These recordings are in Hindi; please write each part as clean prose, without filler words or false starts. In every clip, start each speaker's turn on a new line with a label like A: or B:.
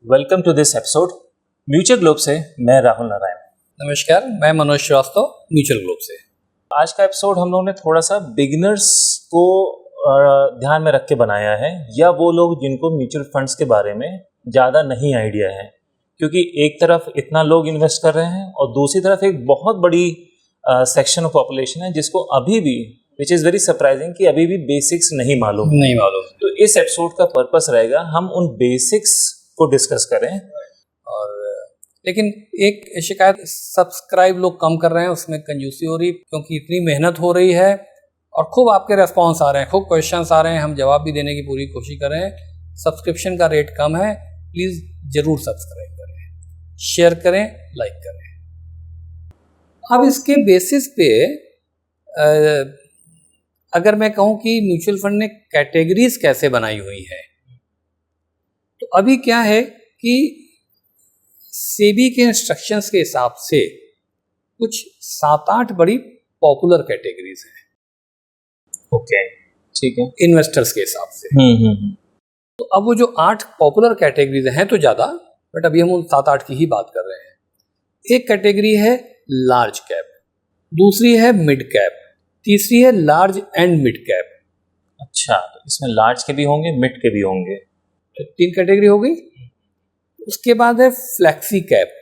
A: Welcome to this episode mutual globe से मैं राहुल नारायण।
B: नमस्कार, मैं मनोज श्रीवास्तव म्यूचुअल ग्लोब से।
A: आज का एपिसोड हम लोगों ने थोड़ा सा बिगिनर्स को ध्यान में रख के बनाया है, या वो लोग जिनको म्यूचुअल फंड्स के बारे में ज़्यादा नहीं आइडिया है, क्योंकि एक तरफ इतना लोग इन्वेस्ट कर रहे हैं और दूसरी तरफ एक बहुत बड़ी सेक्शन ऑफ पॉपुलेशन है जिसको अभी भी, विच इज़ वेरी सरप्राइजिंग, कि अभी भी बेसिक्स नहीं मालूम। तो इस एपिसोड का पर्पस रहेगा हम उन बेसिक्स को डिस्कस करें।
B: और लेकिन एक शिकायत, सब्सक्राइब लोग कम कर रहे हैं, उसमें कंजूसी हो रही, क्योंकि इतनी मेहनत हो रही है और खूब आपके रेस्पॉन्स आ रहे हैं, खूब क्वेश्चंस आ रहे हैं, हम जवाब भी देने की पूरी कोशिश कर रहे हैं। सब्सक्रिप्शन का रेट कम है, प्लीज़ ज़रूर सब्सक्राइब करें, शेयर करें, लाइक करें। अब इसके बेसिस पे अगर मैं कहूँ कि म्यूचुअल फंड ने कैटेगरीज कैसे बनाई हुई है, तो अभी क्या है कि सेबी के इंस्ट्रक्शंस के हिसाब से कुछ 7-8 बड़ी पॉपुलर कैटेगरीज हैं।
A: ओके, ठीक है,
B: इन्वेस्टर्स के हिसाब से। तो अब वो जो 8 पॉपुलर कैटेगरीज हैं तो ज़्यादा, बट अभी हम उन 7-8 की ही बात कर रहे हैं। एक कैटेगरी है लार्ज कैप, दूसरी है मिड कैप, तीसरी है लार्ज एंड मिड कैप।
A: अच्छा, तो इसमें लार्ज के भी होंगे, मिड के भी होंगे,
B: तो 3 कैटेगरी हो गई। उसके बाद है flexi cap,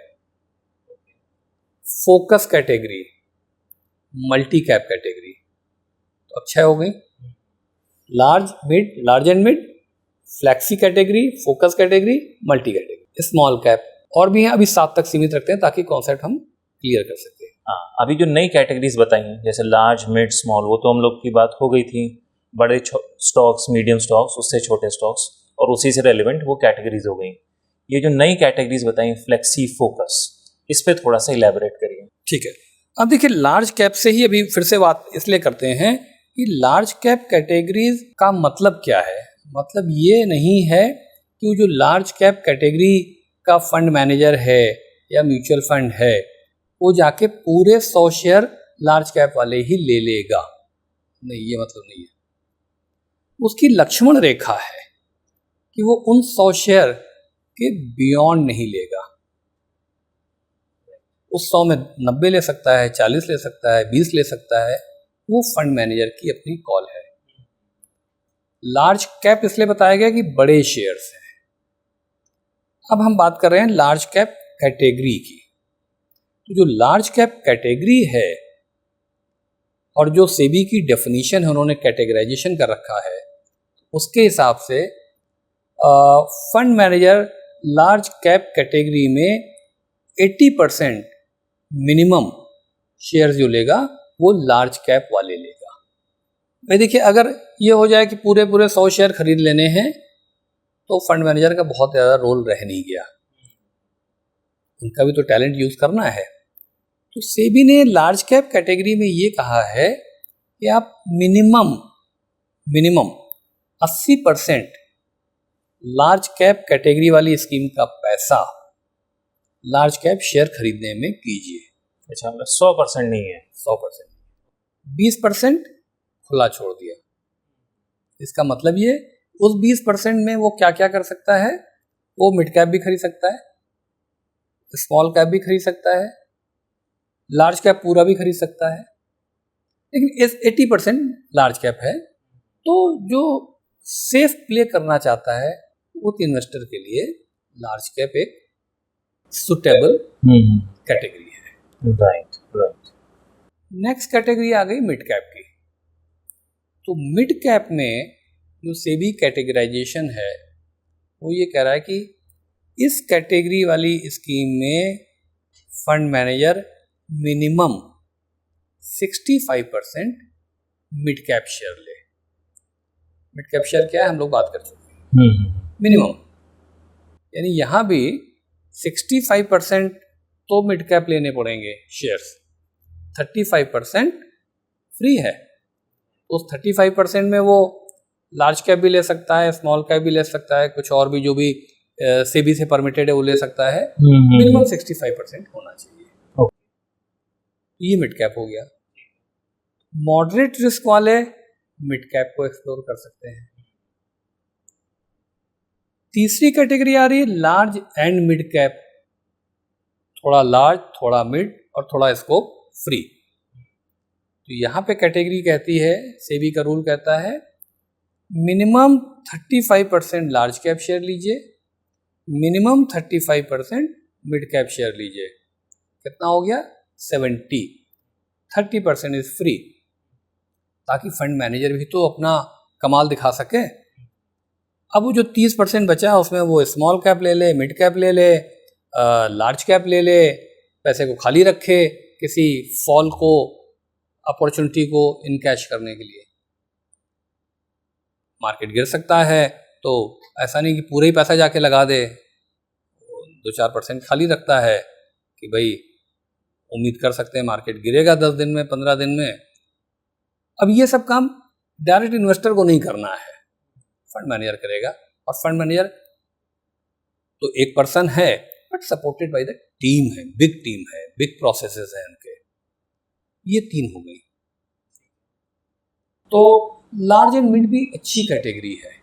B: focus category, multi cap category. तो अब 6 हो गई। Large and mid, flexi category, focus category, multi category, small cap, और भी हैं। अभी 7 तक सीमित रखते हैं ताकि कॉन्सेप्ट हम क्लियर कर सकें।
A: हाँ, अभी जो नई कैटेगरीज बताई हैं जैसे लार्ज, मिड, स्मॉल, वो तो हम लोग की बात हो गई थी। बड़े स्टॉक्स, मीडियम स्टॉक्स, उससे छोटे स्टॉक्स, और उसी से रेलिवेंट वो कैटेगरीज हो गई। ये जो नई कैटेगरीज बताई, फ्लेक्सी, फोकस, इस पे थोड़ा सा इलेबोरेट करिए।
B: ठीक है, अब देखिए लार्ज कैप से ही अभी फिर से बात इसलिए करते हैं कि लार्ज कैप कैटेगरीज का मतलब क्या है। मतलब ये नहीं है कि वो जो लार्ज कैप कैटेगरी का फंड मैनेजर है या म्यूचुअल फंड है, वो जाके पूरे 100 शेयर लार्ज कैप वाले ही ले लेगा। नहीं, ये मतलब नहीं है। उसकी लक्ष्मण रेखा है कि वो उन 100 शेयर के बियॉन्ड नहीं लेगा। उस 100 में 90 ले सकता है, 40 ले सकता है, 20 ले सकता है, वो फंड मैनेजर की अपनी कॉल है। लार्ज कैप इसलिए बताया गया कि बड़े शेयर्स हैं। अब हम बात कर रहे हैं लार्ज कैप कैटेगरी की। तो जो लार्ज कैप कैटेगरी है और जो सेबी की डेफिनेशन है, उन्होंने कैटेगराइजेशन कर रखा है, उसके हिसाब से fund manager large cap category में 80% मिनिमम शेयर जो लेगा वो लार्ज कैप वाले लेगा। भाई देखिए, अगर ये हो जाए कि पूरे 100 शेयर खरीद लेने हैं तो फंड मैनेजर का बहुत ज़्यादा रोल रह नहीं गया, उनका भी तो टैलेंट यूज़ करना है। तो सेबी ने लार्ज कैप कैटेगरी में ये कहा है कि आप मिनिमम 80% लार्ज कैप कैटेगरी वाली स्कीम का पैसा लार्ज कैप शेयर खरीदने में कीजिए।
A: अच्छा, मतलब 100% नहीं है,
B: 100%, 20% खुला छोड़ दिया। इसका मतलब ये, उस 20% में वो क्या क्या कर सकता है, वो मिड कैप भी खरीद सकता है, स्मॉल कैप भी खरीद सकता है, लार्ज कैप पूरा भी खरीद सकता है। लेकिन इस 80% लार्ज कैप है। तो जो सेफ प्ले करना चाहता है उस इन्वेस्टर के लिए लार्ज कैप एक सुटेबल कैटेगरी है।
A: राइट।
B: नेक्स्ट कैटेगरी आ गई मिड कैप की। तो मिड कैप में जो सेबी कैटेगराइजेशन है वो ये कह रहा है कि इस कैटेगरी वाली स्कीम में fund manager minimum 65% mid cap share ले। मिड कैप शेयर क्या है, हम लोग बात कर चुके हैं। मिनिमम यानी यहाँ भी 65% तो मिड कैप लेने पड़ेंगे शेयर्स, 35% फ्री है। उस 35% में वो लार्ज कैप भी ले सकता है, स्मॉल कैप भी ले सकता है, कुछ और भी जो भी सेबी से परमिटेड है वो ले सकता है। मिनिमम 65% होना चाहिए। ये मिड कैप हो गया। मॉडरेट रिस्क वाले मिड कैप को एक्सप्लोर कर सकते हैं। तीसरी कैटेगरी आ रही है लार्ज एंड मिड कैप, थोड़ा लार्ज, थोड़ा मिड और थोड़ा स्कोप फ्री। तो यहाँ पे कैटेगरी कहती है, सेबी का रूल कहता है मिनिमम 35% लार्ज कैप शेयर लीजिए, मिनिमम 35% मिड कैप शेयर लीजिए। कितना हो गया? 70। 30% इज फ्री, ताकि फंड मैनेजर भी तो अपना कमाल दिखा सके। अब वो जो 30% बचा है उसमें वो स्मॉल कैप ले ले, मिड कैप ले ले, लार्ज कैप ले ले, पैसे को खाली रखे किसी फॉल को, अपॉर्चुनिटी को इनकैश करने के लिए। मार्केट गिर सकता है तो ऐसा नहीं कि पूरे ही पैसा जाके लगा दे, 2-4% खाली रखता है कि भाई उम्मीद कर सकते हैं मार्केट गिरेगा 10 दिन में, 15 दिन में। अब ये सब काम डायरेक्ट इन्वेस्टर को नहीं करना है, फंड मैनेजर करेगा। और फंड मैनेजर तो एक पर्सन है but supported by the team है, बिग टीम है, बिग प्रोसेसेस हैं उनके। ये 3 हो गई। तो लार्ज एंड मिड भी अच्छी कैटेगरी है।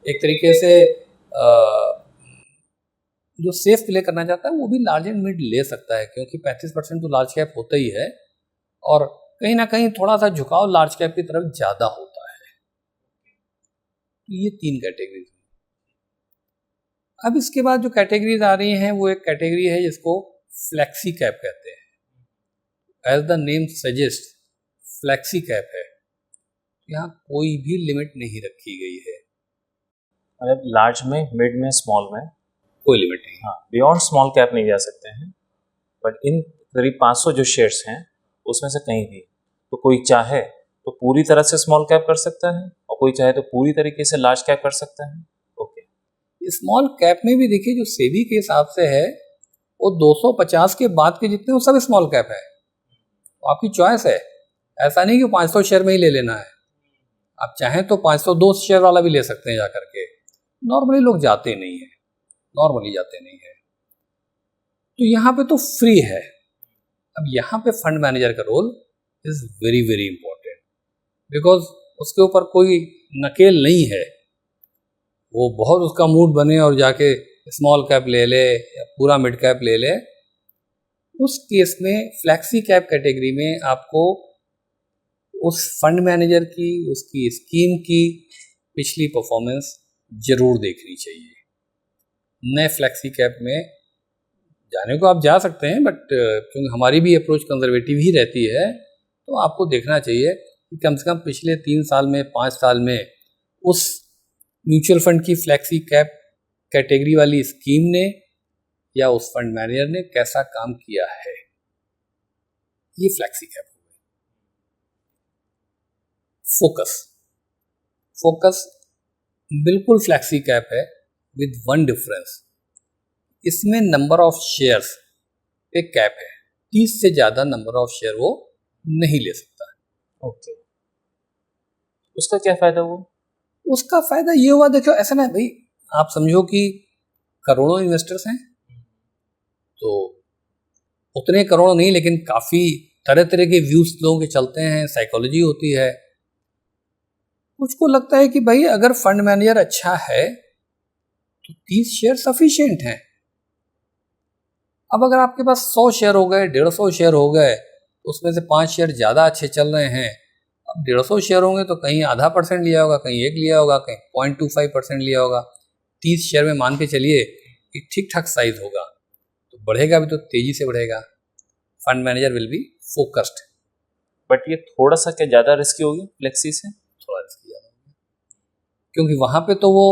B: एक तरीके से जो सेफ प्ले करना चाहता है वो भी लार्ज एंड मिड ले सकता है, क्योंकि 35% तो लार्ज कैप होता ही है और कहीं ना कहीं थोड़ा सा झुकाव लार्ज कैप की तरफ ज़्यादा होता है। तो ये 3 कैटेगरीज। अब इसके बाद जो कैटेगरीज आ रही हैं वो एक कैटेगरी है जिसको फ्लैक्सी कैप कहते हैं। As the name suggest, flexi cap है। यहाँ कोई भी लिमिट नहीं रखी गई है,
A: मतलब लार्ज में, मिड में, स्मॉल में
B: कोई लिमिट नहीं।
A: हाँ, बियॉन्ड स्मॉल कैप नहीं जा सकते हैं, बट इन करीब 500 जो शेयर्स हैं उसमें से कहीं भी तो कोई चाहे तो पूरी तरह से स्मॉल कैप कर सकता है और कोई चाहे तो पूरी तरीके से लार्ज कैप कर सकता है। ओके।
B: स्मॉल कैप में भी देखिए जो सेबी के हिसाब से है वो 250 के बाद के जितने वो सब स्मॉल कैप है। तो आपकी चॉइस है, ऐसा नहीं कि 500 शेयर में ही ले लेना है। आप चाहें तो 502 शेयर वाला भी ले सकते हैं जाकर के। नॉर्मली लोग जाते नहीं है, नॉर्मली जाते नहीं है। तो यहाँ पे तो फ्री है। अब यहाँ पे फंड मैनेजर का role is very very important, because उसके ऊपर कोई नकेल नहीं है। वो बहुत उसका मूड बने और जाके स्मॉल कैप ले ले या पूरा मिड कैप ले ले, उस केस में फ्लैक्सी कैप कैटेगरी में आपको उस फंड मैनेजर की, उसकी स्कीम की पिछली परफॉर्मेंस जरूर देखनी चाहिए। नए फ्लैक्सी कैप में जाने को आप जा सकते हैं, बट क्योंकि हमारी भी अप्रोच कंजर्वेटिव ही रहती है, तो आपको देखना चाहिए कि कम से कम पिछले 3 साल में, 5 साल में उस म्यूचुअल फंड की फ्लैक्सी कैप कैटेगरी वाली स्कीम ने या उस फंड मैनेजर ने कैसा काम किया है। ये फ्लैक्सी कैप हो गई। फोकस बिल्कुल फ्लैक्सी कैप है विद वन डिफरेंस, इसमें नंबर ऑफ शेयर्स पे कैप है। 30 से ज़्यादा नंबर ऑफ शेयर वो नहीं ले सकता।
A: ओके। उसका क्या फ़ायदा हुआ?
B: उसका फ़ायदा ये हुआ, देखो ऐसा ना भाई, आप समझो कि करोड़ों इन्वेस्टर्स हैं, तो उतने करोड़ नहीं लेकिन काफ़ी तरह तरह के व्यूज लोगों के चलते हैं, साइकोलॉजी होती है। मुझको लगता है कि भाई अगर फंड मैनेजर अच्छा है तो 30 शेयर सफिशिएंट हैं। अब अगर आपके पास 100 शेयर हो गए, 150 शेयर हो गए, उसमें से 5 शेयर ज़्यादा अच्छे चल रहे हैं। अब 150 शेयर होंगे तो कहीं आधा % लिया होगा, कहीं 1 लिया होगा, कहीं 0.25% लिया होगा। 30 शेयर में मान के चलिए कि ठीक ठाक साइज होगा, तो बढ़ेगा भी तो तेज़ी से बढ़ेगा। Fund manager will be focused.
A: But ये थोड़ा सा क्या ज़्यादा रिस्की होगी फ्लेक्सी से?
B: थोड़ा रिस्की ज़्यादा होगा, क्योंकि वहाँ पे तो वो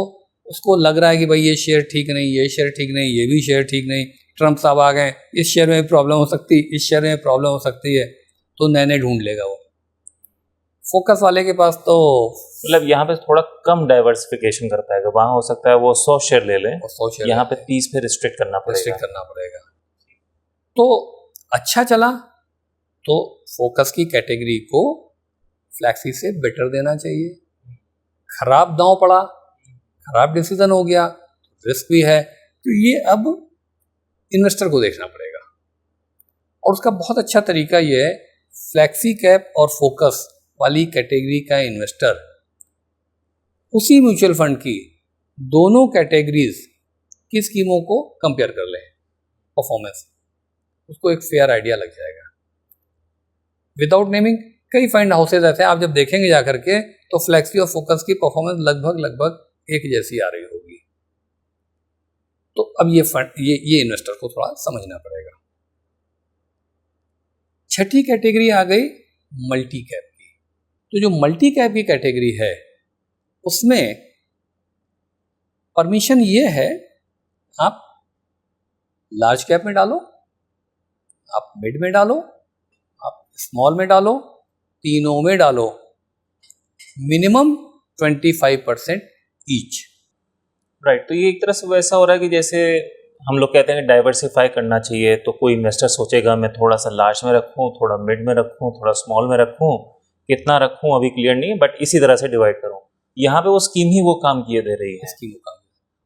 B: उसको लग रहा है कि भाई ये शेयर ठीक नहीं, ये शेयर ठीक नहीं, ये भी शेयर ठीक नहीं, ट्रम्प साहब आ गए, इस शेयर में प्रॉब्लम हो सकती, इस शेयर में प्रॉब्लम हो सकती है, तो नए नए ढूंढ लेगा वो। फोकस वाले के पास तो
A: मतलब यहाँ पे थोड़ा कम डाइवर्सिफिकेशन कर पाएगा। वहाँ हो सकता है वो 100 शेयर ले लें,
B: 100 शेयर,
A: यहाँ पे 30 पे रिस्ट्रिक्ट करना
B: पड़ेगा। तो अच्छा चला तो फोकस की कैटेगरी को फ्लैक्सी से बेटर देना चाहिए। खराब दांव पड़ा, खराब डिसीजन हो गया, रिस्क भी है, तो ये अब इन्वेस्टर को देखना पड़ेगा। और उसका बहुत अच्छा तरीका ये है, फ्लैक्सी कैप और फोकस वाली कैटेगरी का इन्वेस्टर उसी म्यूचुअल फंड की दोनों कैटेगरीज की स्कीमों को कंपेयर कर लें परफॉर्मेंस, उसको एक फेयर आइडिया लग जाएगा। विदाउट नेमिंग कई फंड हाउसेज ऐसे हैं, आप जब देखेंगे जाकर के तो फ्लेक्सी और फोकस की परफॉर्मेंस लगभग एक जैसी आ रही होगी। तो अब ये फंड ये इन्वेस्टर को थोड़ा समझना पड़ेगा। छठी कैटेगरी आ गई मल्टी कैप की। तो जो मल्टी कैप की कैटेगरी है उसमें परमिशन ये है, आप लार्ज कैप में डालो, आप मिड में डालो, आप स्मॉल में डालो, तीनों में डालो, मिनिमम 25% ईच।
A: राइट, तो ये एक तरह से वैसा हो रहा है कि जैसे हम लोग कहते हैं कि डाइवर्सिफाई करना चाहिए, तो कोई इन्वेस्टर सोचेगा मैं थोड़ा सा लार्ज में रखूं, थोड़ा मिड में रखूं, थोड़ा स्मॉल में रखूं, कितना रखूं अभी क्लियर नहीं है, बट इसी तरह से डिवाइड करूं। यहाँ पे वो स्कीम ही वो काम किए दे रही है।
B: स्कीम का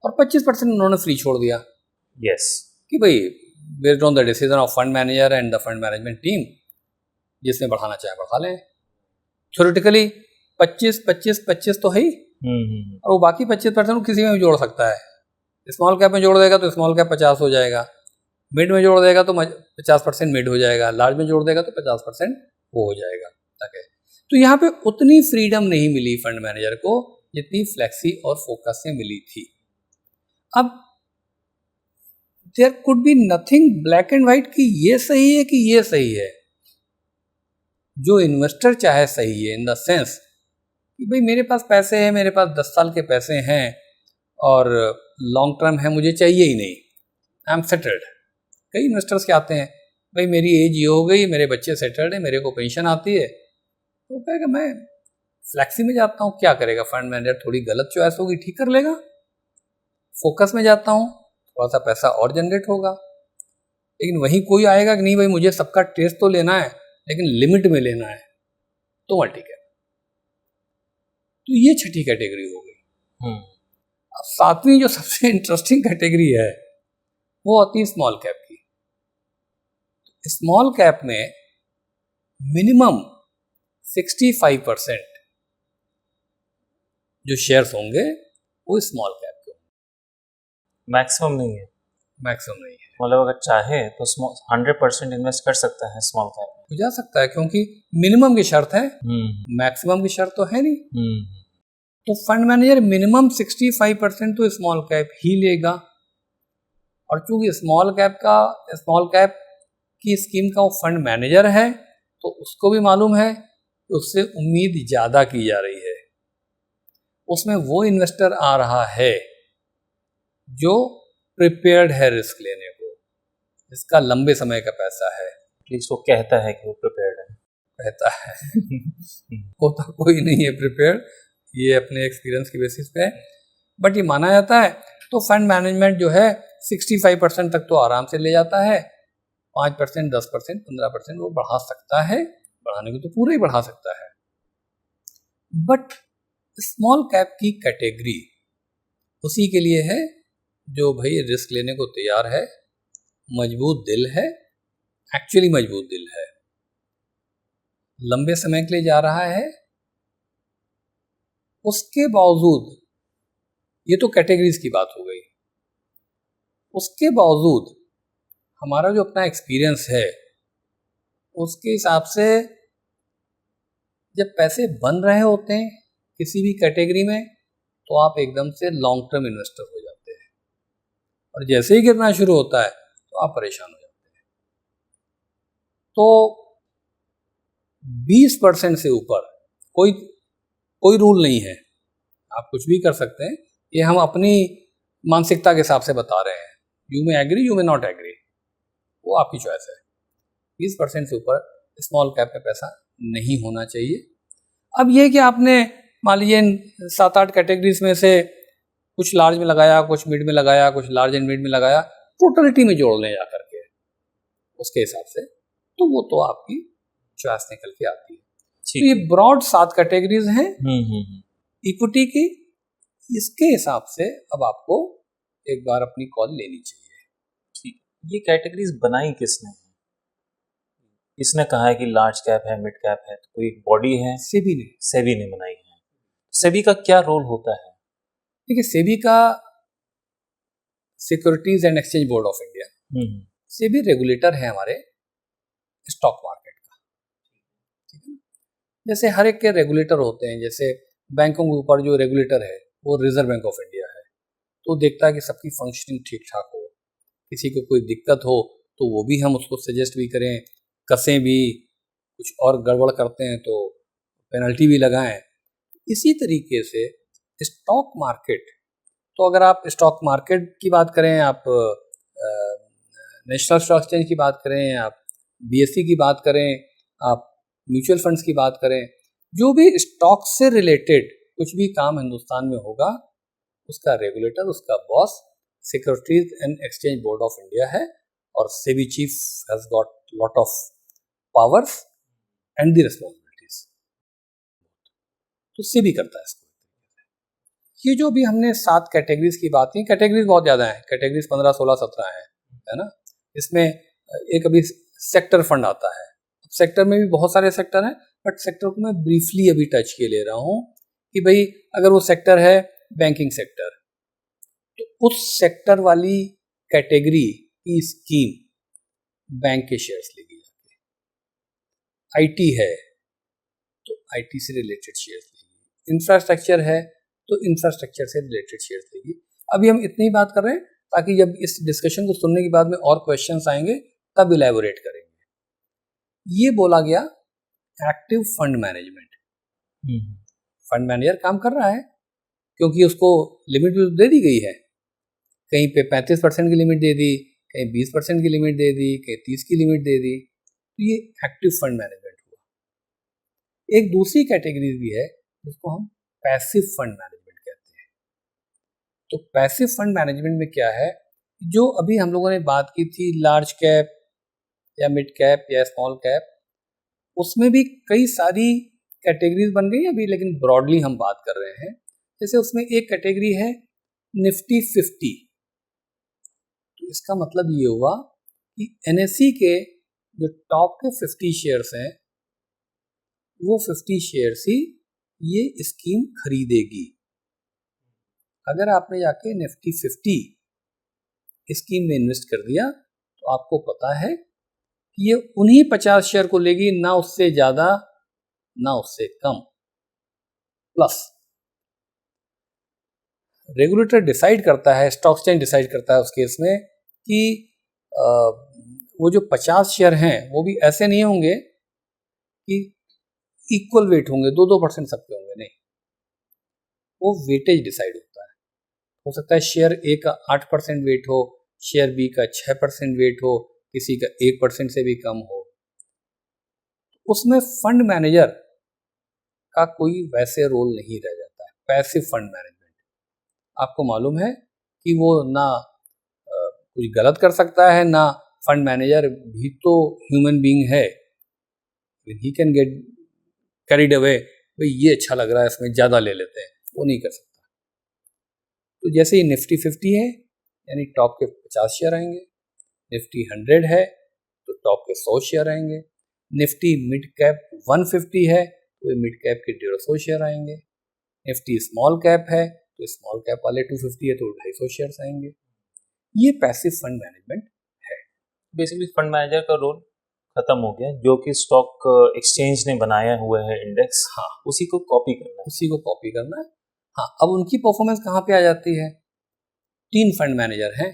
B: और 25% उन्होंने फ्री छोड़ दिया।
A: यस,
B: कि भाई based on the decision of fund manager and the fund management team, जिसमें बढ़ाना चाहे बढ़ा लें। थ्योरेटिकली 25 तो है ही, और वो बाकी 25% किसी में भी जोड़ सकता है। स्मॉल कैप में जोड़ देगा तो स्मॉल कैप 50 हो जाएगा, मिड में जोड़ देगा तो 50% मिड हो जाएगा, लार्ज में जोड़ देगा तो 50% वो हो जाएगा। ठीक, तो यहाँ पे उतनी फ्रीडम नहीं मिली फंड मैनेजर को जितनी फ्लेक्सी और फोकस से मिली थी। अब there could be nothing black and white कि ये सही है कि ये सही है। जो इन्वेस्टर चाहे सही है इन द सेंस कि भाई मेरे पास पैसे हैं, मेरे पास 10 साल के पैसे हैं और लॉन्ग टर्म है, मुझे चाहिए ही नहीं, आई एम सेटल्ड। कई इन्वेस्टर्स के आते हैं, भाई मेरी एज ये हो गई, मेरे बच्चे सेटल्ड है, मेरे को पेंशन आती है, तो कहेगा मैं फ्लैक्सी में जाता हूँ, क्या करेगा फंड मैनेजर, थोड़ी गलत चॉइस होगी ठीक कर लेगा। फोकस में जाता हूँ, थोड़ा सा पैसा और जनरेट होगा। लेकिन वहीं कोई आएगा कि नहीं भाई मुझे सबका टेस्ट तो लेना है लेकिन लिमिट में लेना है, तो मल्टी कैप। तो ये छठी कैटेगरी हो गई। अब सातवीं जो सबसे इंटरेस्टिंग कैटेगरी है वो आती है स्मॉल कैप की। स्मॉल कैप में मिनिमम 65% जो शेयर्स होंगे वो स्मॉल कैप के होंगे।
A: मैक्सिमम नहीं है,
B: मैक्सिमम नहीं है,
A: मतलब अगर चाहे तो 100% इन्वेस्ट कर सकता है स्मॉल कैप में।
B: हो जा सकता है क्योंकि मिनिमम की शर्त है, मैक्सिमम की शर्त तो है नहीं। तो फंड मैनेजर मिनिमम 65% तो स्मॉल कैप ही लेगा। और चूंकि स्मॉल कैप की स्कीम का वो फंड मैनेजर है तो उसको भी मालूम है कि उससे उम्मीद ज़्यादा की जा रही है, उसमें वो इन्वेस्टर आ रहा है जो प्रिपेयर्ड है रिस्क लेने को, इसका लंबे समय का पैसा है।
A: एटलीस्ट वो कहता है कि वो प्रिपेयर्ड है,
B: कहता है होता कोई नहीं है प्रिपेयर्ड, ये अपने एक्सपीरियंस की बेसिस पे है, बट ये माना जाता है। तो फंड मैनेजमेंट जो है 65% तक तो आराम से ले जाता है, 5%, 10%, 15% वो बढ़ा सकता है, बढ़ाने को तो पूरा ही बढ़ा सकता है। बट स्मॉल कैप की कैटेगरी उसी के लिए है जो भाई रिस्क लेने को तैयार है, मजबूत दिल है, एक्चुअली मजबूत दिल है, लंबे समय के लिए जा रहा है। उसके बावजूद, ये तो कैटेगरीज की बात हो गई, उसके बावजूद हमारा जो अपना एक्सपीरियंस है उसके हिसाब से जब पैसे बन रहे होते हैं किसी भी कैटेगरी में तो आप एकदम से लॉन्ग टर्म इन्वेस्टर हो जाते हैं, और जैसे ही गिरना शुरू होता है तो आप परेशान हो जाते हैं। तो 20% से ऊपर कोई रूल नहीं है, आप कुछ भी कर सकते हैं, ये हम अपनी मानसिकता के हिसाब से बता रहे हैं। यू में एग्री, यू में नॉट एग्री, वो आपकी चॉइस है। 20% से ऊपर स्मॉल कैप में पैसा नहीं होना चाहिए। अब ये कि आपने मान लीजिए 7-8 कैटेगरीज में से कुछ लार्ज में लगाया, कुछ मिड में लगाया, कुछ लार्ज एंड मिड में लगाया, टोटलिटी में जोड़ लें जा करके उसके हिसाब से, तो वो तो आपकी चॉइस निकल के आती है। तो ये ब्रॉड 7 कैटेगरीज हैं इक्विटी की। इसके हिसाब से अब आपको एक बार अपनी कॉल लेनी चाहिए।
A: ठीक, ये कैटेगरीज बनाई किसने? किसने कहा है कि लार्ज कैप है, मिड कैप है? तो कोई एक बॉडी है? सेबी ने बनाई है। सेबी का क्या रोल होता है?
B: देखिए सेबी का securities and exchange board of India, SEBI regulator है हमारे स्टॉक मार्केट का, ठीक है ना। जैसे हर एक के रेगुलेटर होते हैं, जैसे बैंकों के ऊपर जो रेगुलेटर है वो रिजर्व बैंक ऑफ इंडिया है, तो देखता है कि सबकी फंक्शनिंग ठीक ठाक हो, किसी को कोई दिक्कत हो तो वो भी हम उसको सजेस्ट भी करें, कसें भी, कुछ और गड़बड़ करते हैं तो पेनल्टी भी लगाएं। इसी तरीके से स्टॉक मार्केट, तो अगर आप स्टॉक मार्केट की बात करें, आप नेशनल स्टॉक एक्सचेंज की बात करें, आप बीएसई की बात करें, आप म्यूचुअल फंड्स की बात करें, जो भी स्टॉक से रिलेटेड कुछ भी काम हिंदुस्तान में होगा उसका रेगुलेटर, उसका boss securities and exchange board of India है, और SEBI chief has got lot of powers and the responsibilities, तो सेबी करता है इसको। ये जो भी हमने 7 कैटेगरीज की बात की, कैटेगरीज बहुत ज़्यादा हैं, कैटेगरीज 15, 16, 17 है ना। इसमें एक अभी सेक्टर फंड आता है, सेक्टर में भी बहुत सारे सेक्टर हैं, बट सेक्टर को मैं ब्रीफली अभी टच किए ले रहा हूँ कि भाई अगर वो सेक्टर है बैंकिंग सेक्टर, तो उस सेक्टर वाली कैटेगरी की स्कीम बैंक के शेयर्स लेगी जाके। आईटी है तो आईटी से रिलेटेड शेयर्स लेगी, इंफ्रास्ट्रक्चर है तो इंफ्रास्ट्रक्चर से रिलेटेड शेयर्स लेगी। अभी हम इतनी बात कर रहे हैं ताकि जब इस डिस्कशन को सुनने के बाद में और क्वेश्चंस आएंगे तब इलैबोरेट करेंगे। ये बोला गया active fund management. Fund manager काम कर रहा है क्योंकि उसको लिमिट भी दे दी गई है, कहीं पे 35% की लिमिट दे दी, कहीं 20% की लिमिट दे दी, कहीं 30 की लिमिट दे दी, तो ये एक्टिव फंड मैनेजमेंट हुआ। एक दूसरी कैटेगरी भी है जिसको हम पैसिव फंड मैनेजमेंट कहते हैं। तो पैसिव फंड मैनेजमेंट में क्या है, जो अभी हम लोगों ने बात की थी लार्ज कैप या मिड कैप या स्मॉल कैप, उसमें भी कई सारी कैटेगरीज बन गई अभी, लेकिन ब्रॉडली हम बात कर रहे हैं। जैसे उसमें एक कैटेगरी है निफ्टी 50, तो इसका मतलब ये हुआ कि एनएसई के जो टॉप के 50 शेयर्स हैं वो 50 शेयर्स ही ये स्कीम खरीदेगी। अगर आपने जाके निफ्टी 50 स्कीम में इन्वेस्ट कर दिया तो आपको पता है कि ये उन्हीं 50 शेयर को लेगी, ना उससे ज्यादा ना उससे कम। प्लस रेगुलेटर डिसाइड करता है, स्टॉक एक्सचेंज डिसाइड करता है उस केस में कि वो जो 50 शेयर हैं वो भी ऐसे नहीं होंगे कि इक्वल वेट होंगे, 2-2% सबके होंगे, नहीं, वो वेटेज डिसाइड होता है। हो सकता है शेयर ए का 8% वेट हो, शेयर बी का 6% वेट हो, किसी का 1% से भी कम हो। उसमें फंड मैनेजर का कोई वैसे रोल नहीं रह जाता है। पैसिव फंड मैनेजमेंट, आपको मालूम है कि वो ना कुछ गलत कर सकता है, ना फंड मैनेजर भी तो ह्यूमन बीइंग है, he can get carried away, भाई ये अच्छा लग रहा है इसमें ज़्यादा ले लेते हैं, वो नहीं कर सकता। तो जैसे ही निफ्टी 50 है यानी टॉप के 50 शेयर आएंगे, निफ्टी 100 है तो टॉप के 100 शेयर आएंगे, निफ्टी मिड कैप 150 है तो मिड कैप के 150 शेयर आएंगे, निफ्टी स्मॉल कैप है तो स्मॉल कैप वाले 250 है तो 250 शेयर आएंगे। ये पैसिव फंड मैनेजमेंट है।
A: बेसिकली फंड मैनेजर का रोल खत्म हो गया, जो कि स्टॉक एक्सचेंज ने बनाया हुआ है इंडेक्स,
B: हाँ,
A: उसी को कॉपी करना है,
B: उसी को कॉपी करना है। हाँ, अब उनकी परफॉर्मेंस कहाँ पे आ जाती है, 3 फंड मैनेजर हैं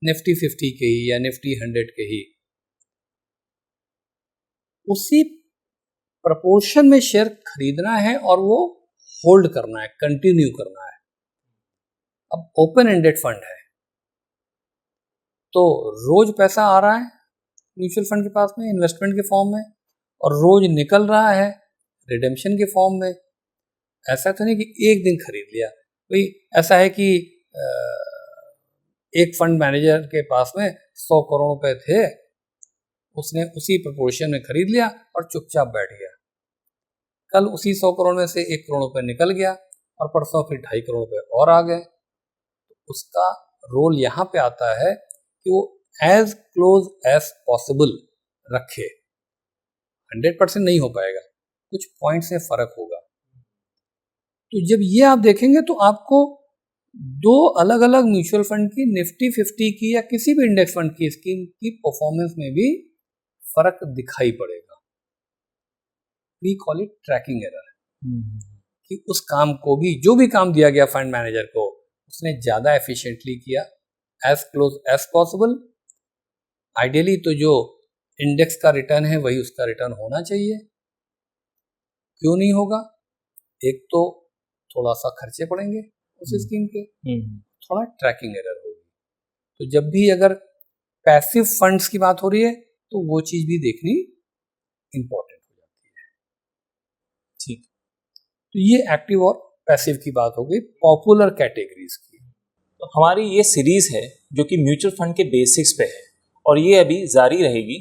B: निफ्टी 50 के ही या निफ्टी 100 के ही, उसी प्रपोर्शन में शेयर खरीदना है और वो होल्ड करना है, कंटिन्यू करना है। अब ओपन एंडेड फंड है तो रोज पैसा आ रहा है म्यूचुअल फंड के पास में इन्वेस्टमेंट के फॉर्म में, और रोज निकल रहा है रिडेम्पशन के फॉर्म में। ऐसा तो नहीं कि एक दिन खरीद लिया, भाई ऐसा है कि एक फंड मैनेजर के पास में 100 करोड़ रुपए थे, उसने उसी प्रोपोर्शन में खरीद लिया और चुपचाप बैठ गया। कल उसी 100 करोड़ में से 1 करोड़ रुपए निकल गया और परसों फिर 2.5 करोड़ रुपए और आ गए। उसका रोल यहाँ पे आता है कि वो एज क्लोज एज पॉसिबल रखे। 100% नहीं हो पाएगा, कुछ पॉइंट्स में फर्क होगा। तो जब ये आप देखेंगे तो आपको दो अलग अलग म्यूचुअल फंड की निफ्टी 50 की या किसी भी इंडेक्स फंड की स्कीम की परफॉर्मेंस में भी फर्क दिखाई पड़ेगा। We call it tracking error, कि उस काम को भी, जो भी काम दिया गया फंड मैनेजर को, उसने ज़्यादा एफिशिएंटली किया, as close as possible. Ideally तो जो इंडेक्स का रिटर्न है वही उसका रिटर्न होना चाहिए। क्यों नहीं होगा? एक तो थोड़ा सा खर्चे पड़ेंगे उस स्कीम के, थोड़ा ट्रैकिंग एरर होगी। तो जब भी अगर पैसिव फंड्स की बात हो रही है तो वो चीज़ भी देखनी इंपॉर्टेंट हो जाती है।
A: ठीक,
B: तो ये एक्टिव और पैसिव की बात हो गई पॉपुलर कैटेगरीज की।
A: तो हमारी ये सीरीज है जो कि म्यूचुअल फंड के बेसिक्स पे है और ये अभी जारी रहेगी।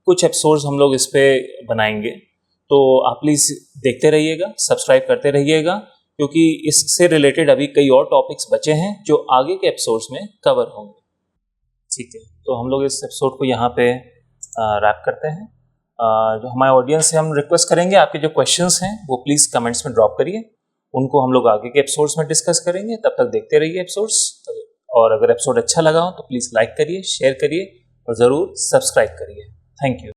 A: कुछ एपिसोड्स हम लोग इस पे बनाएंगे, तो आप प्लीज़ देखते रहिएगा, सब्सक्राइब करते रहिएगा, क्योंकि इससे रिलेटेड अभी कई और टॉपिक्स बचे हैं जो आगे के एपिसोड्स में कवर होंगे। ठीक है, तो हम लोग इस एपिसोड को यहाँ पे रैप करते हैं। जो हमारे ऑडियंस से हम रिक्वेस्ट करेंगे, आपके जो क्वेश्चंस हैं वो प्लीज़ कमेंट्स में ड्रॉप करिए, उनको हम लोग आगे के एपिसोड्स में डिस्कस करेंगे। तब तक देखते रहिए एपिसोड्स, और अगर एपिसोड अच्छा लगा हो तो प्लीज़ लाइक करिए, शेयर करिए और ज़रूर सब्सक्राइब करिए। Thank you.